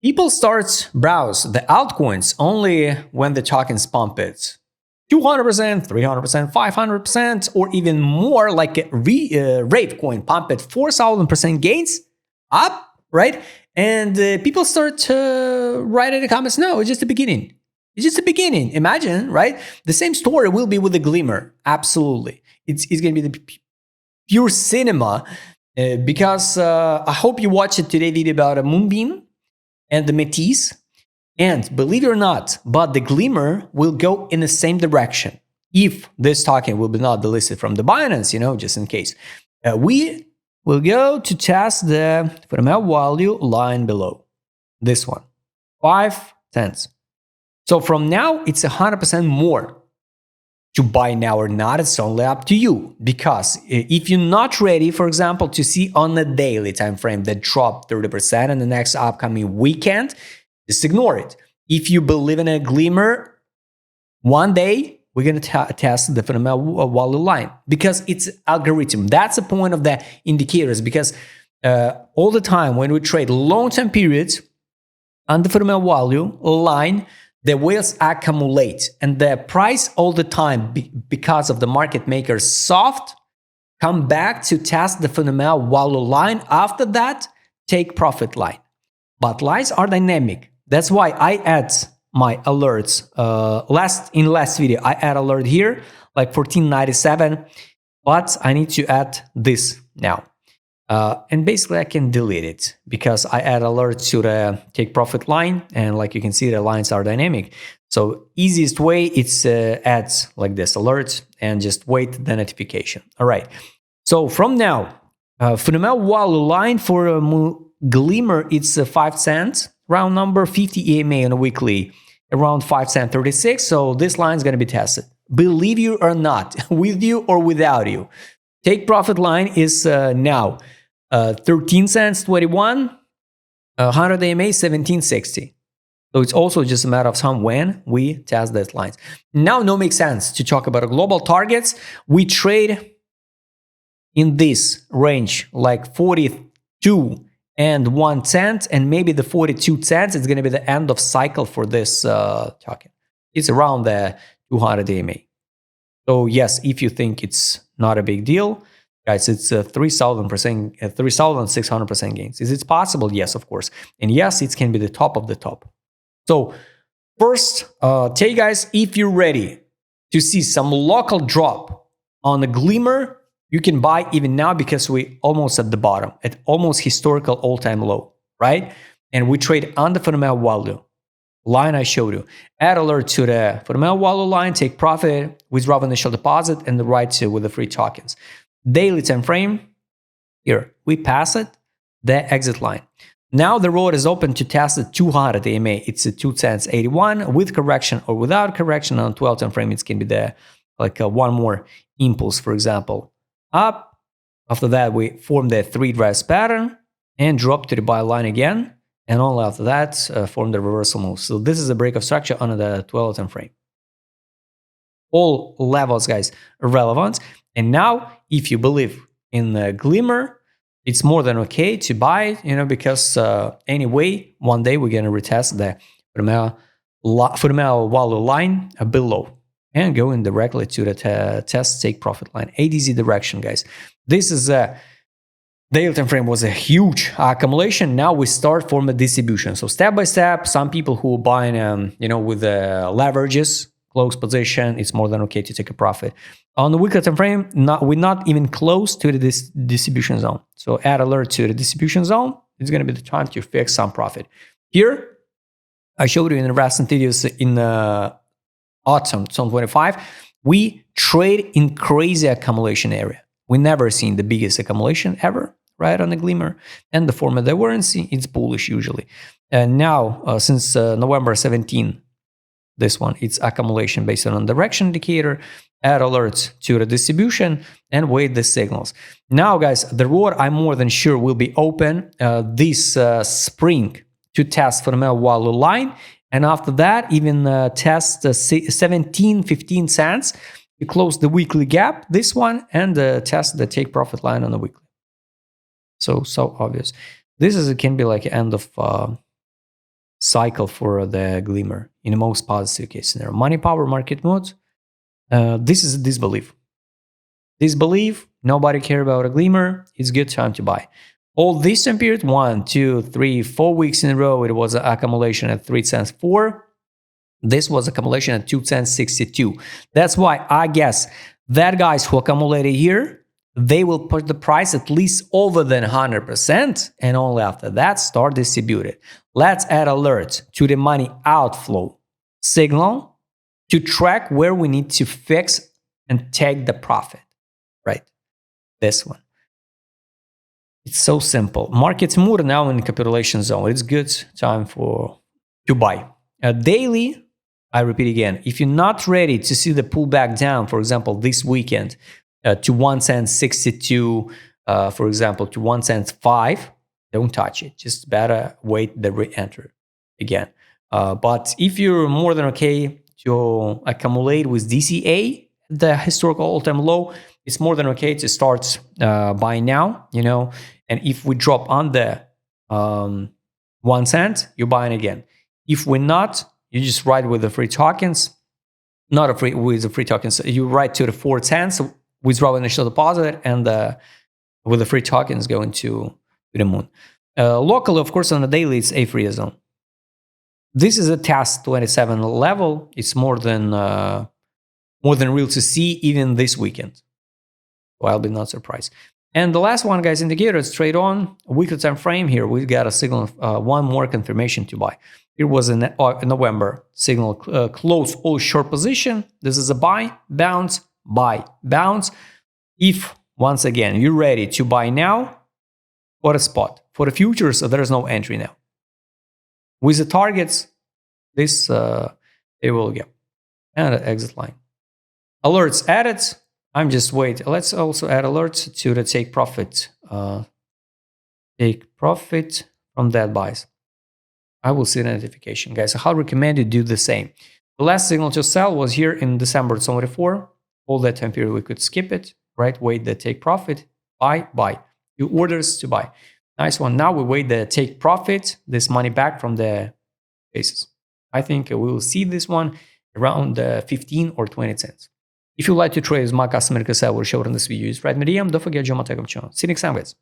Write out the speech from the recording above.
People start browse the altcoins only when the tokens pump it 200%, 300%, 500%, or even more, like Ravecoin pump it 4,000% gains up, right? And people start writing in the comments, no, it's just the beginning. It's just the beginning. Imagine, right? The same story will be with the Glmr. Absolutely. It's going to be the pure cinema because I hope you watched today's video about a Moonbeam and the Métis. And believe it or not, but the Glmr will go in the same direction. If this token will be not delisted from the Binance, just in case. We will go to test the fundamental value line below. This one, 5 cents. So from now, it's 100% more. To buy now or not, it's only up to you. Because if you're not ready, for example, to see on the daily time frame that drop 30% in the next upcoming weekend, just ignore it. If you believe in a Glmr, one day we're going to test the fundamental value line because it's algorithm. That's the point of the indicators, because all the time when we trade long-term periods on the fundamental value line, the whales accumulate, and the price all the time, because of the market makers soft, come back to test the fundamental value line. After that, take profit line. But lines are dynamic. That's why I add my alerts. In last video, I add alert here, like 1497, but I need to add this now. And basically I can delete it because I add alert to the take profit line, and like you can see, the lines are dynamic. So easiest way, it's adds like this alert and just wait the notification. All right. So from now, fundamental value line for Glmr, it's 5 cents. Round number, 50 EMA on a weekly, around 5 cent 36. So this line is going to be tested. Believe you or not, with you or without you. Take profit line is now 13 cents 21, 100 EMA 1760. So it's also just a matter of time when we test these lines. Now, no makes sense to talk about global targets. We trade in this range, like 42 and 1 cent, and maybe the 42 cents is going to be the end of cycle for this token. It's around the 200 EMA. So yes, if you think it's not a big deal, guys, it's 3,600% gains. Is it possible? Yes, of course. And yes, it can be the top of the top. So first, tell you guys, if you're ready to see some local drop on the Glmr, you can buy even now because we almost at the bottom, at almost historical all-time low, right? And we trade on the fundamental value line I showed you. Add alert to the fundamental value line, take profit, withdraw initial deposit, and the right to with the free tokens. Daily time frame, here, we pass it, the exit line. Now the road is open to test the 200 EMA. It's a 2 cents 81 with correction or without correction. On 12 time frame, it can be the one more impulse, for example. Up. After that, we form the 3 drives pattern and drop to the buy line again. And only after that, form the reversal move. So this is a break of structure on the 12 time frame. All levels, guys, are relevant. And now, if you believe in the Glmr, it's more than okay to buy, because anyway, one day we're going to retest the fundamental value line below. And going directly to the test take profit line, ADZ direction, guys. This is a daily time frame was a huge accumulation. Now we start from a distribution. So step by step, some people who are buying, with the leverages, close position, it's more than okay to take a profit. On the weekly time frame, we're not even close to the distribution zone. So add alert to the distribution zone. It's going to be the time to fix some profit. Here, I showed you in the recent videos in autumn 2025, we trade in crazy accumulation area. We never seen the biggest accumulation ever, right, on the Glmr. And the format they weren't seeing, it's bullish usually. And now, since November 17, this one, it's accumulation based on direction indicator, add alerts to the distribution, and wait the signals. Now, guys, the road, I'm more than sure, will be open this spring to test fundamental value line. And after that, even test 15 cents to close the weekly gap, this one, and test the take profit line on the weekly. So obvious. This can be like end of cycle for the Glmr in the most positive case scenario. Money power market mode. This is a disbelief. Disbelief. Nobody care about a Glmr. It's good time to buy. All this time period, 1, 2, 3, 4 weeks in a row, it was an accumulation at 3 cents 4. This was accumulation at 2 cents 62. That's why I guess that guys who accumulated here, they will put the price at least over than 100%, and only after that start distribute it. Let's add alert to the money outflow signal to track where we need to fix and take the profit, right? This one. It's so simple. Market's more now in capitulation zone. It's good time to buy. Daily, I repeat again, if you're not ready to see the pullback down, for example, this weekend to 1 cent 62, for example, to 1 cent 5, don't touch it. Just better wait the re-enter again. But if you're more than okay to accumulate with DCA, the historical all-time low, it's more than okay to start buying now, you know. And if we drop under 1 cent, you're buying again. If we're not, you just ride with the free tokens, with the free tokens. You ride to the 4 cents, withdraw initial deposit, and with the free tokens going to the moon. Locally, of course, on the daily, it's a free zone. This is a test 27 level. It's more than real to see even this weekend. So I'll be not surprised. And the last one, guys, indicators, trade on weekly time frame. Here we got a signal, one more confirmation to buy. It was in November signal, close all short position. This is a buy, bounce, buy, bounce. If once again you're ready to buy now, what a spot for the futures. So there is no entry now. With the targets, this it will go and an exit line. Alerts added. I'm just wait. Let's also add alerts to the take profit. Take profit from that buys. I will see the notification, guys. So I'll recommend you do the same. The last signal to sell was here in December 24. All that time period we could skip it, right? Wait the take profit, buy, buy. Do orders to buy. Nice one. Now we wait the take profit, this money back from the basis. I think we will see this one around 15 or 20 cents. If you like to trade with my customer, because I will show it in this video, use right medium. Don't forget to join my Telegram channel. See you next time, guys.